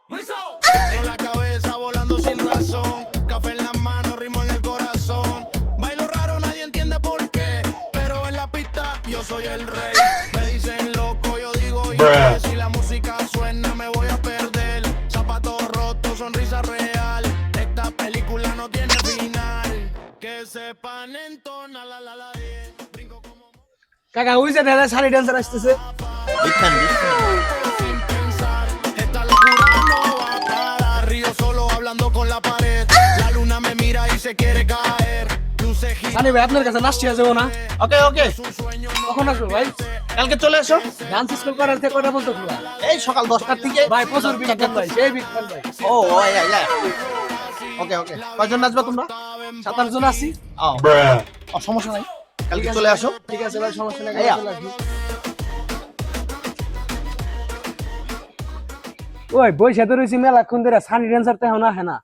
En la cabeza volando sin razón, café en las manos, ritmo en el corazón. Bailo raro, nadie entiende por qué, pero en la pista yo soy el rey. Me dicen loco, yo digo yes. Si la música suena me voy a perder. Zapatos rotos, sonrisa real. Esta película no tiene final. Que sepan entonar la la la brinco como কাকা ওই যে দাদা sari dancer আসতেছে sin pensar. Esta locura no va a parar. Río solo hablando con la pared. La luna me mira y se quiere caer. Luces giran. Sunny ভাই আপনার কাছে নাচতে যাবো না ওকে ওকে কখন আসবো ভাই কালকে চলে এসো ডান্স স্কুল করার থেকে কটা বলতে খোলা এই সকাল 10টার থেকে ভাই প্রচুর বিজ্ঞান ভাই সেই বিজ্ঞান ভাই ও ওকে ওকে কয়জন নাচবা তোমরা 27 জন আছি ও সমস্যা নাই কালকে চলে আসো ঠিক আছে ভাই সমস্যা নেই ভাইয়া। চলে আসবো। ওই বইসা তো রয়েছি মেলাক্ষণ ধরে সানি ডান্সার তো এখন আহে না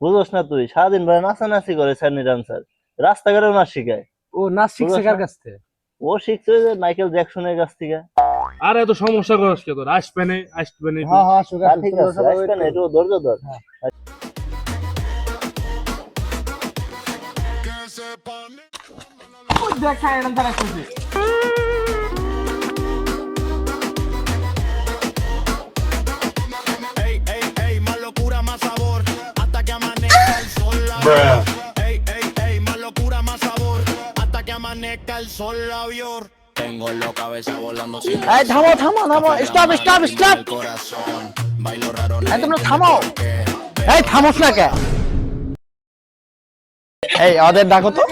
বুঝোস না তুই সারাদিন ভাই নাচানাচি করে সানি ডান্সার রাস্তাঘাটেও নাচ শিখায় ও নাচ শিখছে কার কাছ থেকে ও শিখছে ওই যে মাইকেল জ্যাকসনের কাছ থেকে আরে এত সমস্যা করছ কে তোর আসবে না হ্যাঁ হ্যাঁ সুগার ঠিক আছে আসবে না একটু ধৈর্য ধর Que sepan. ওই দেখ সানি ডান্সার আসতেছে Ey, ey, ey, más locura, más sabor. Hasta que amanezca el sol. Ey, ey, ey, más locura, más sabor. Hasta que amanezca el sol, la vio. Tengo la cabeza volando sin এই থামো থামো থামো stop stop stop el corazón. Bailo raro, এই nadie তোমরা entiende থামো por qué. এই থামোস না কে এই ওদের ডাকো তো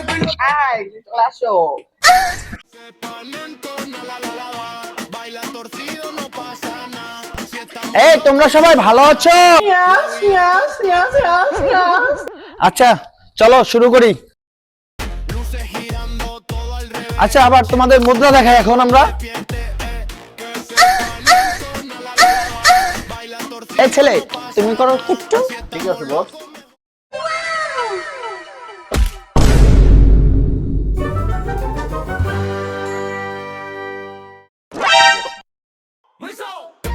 Sepan entonar la la la la. Baila torcido, no pasa nada. Si estamos এই তোমরা সবাই ভালো আছো আচ্ছা চলো শুরু করি luces girando todo al revés. আচ্ছা আবার তোমাদের মুদ্রা দেখাই এখন আমরা Baila torcido. এই ছেলে তুমি করো একটু ঠিক আছে বস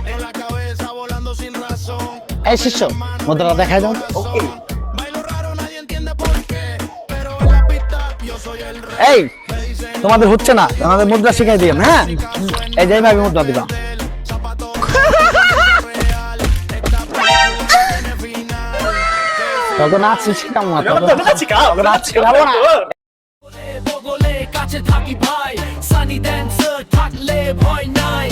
En la cabeza volando sin razón. এই শিষ্য মুদ্রা দেখাই দাও ওকে Bailo raro, nadie entiende por qué. Pero en la pista yo soy el rey. এই তোমাদের হচ্ছে না তোমাদের মুদ্রা শিখাই দিলাম হ্যাঁ এই যে এইভাবে মুদ্রা দিবা Zapato real. Esta película tiene final. তখন নাচ শিখাবো না তখন নাচ শিখাবো না বগলে কাছে থাকি ভাই সানি ড্যান্সার থাকলে ভয় নাই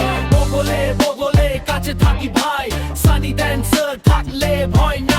বগলে কাছে থাকি ভাই সানি ড্যান্সার থাকলে ভয় নাই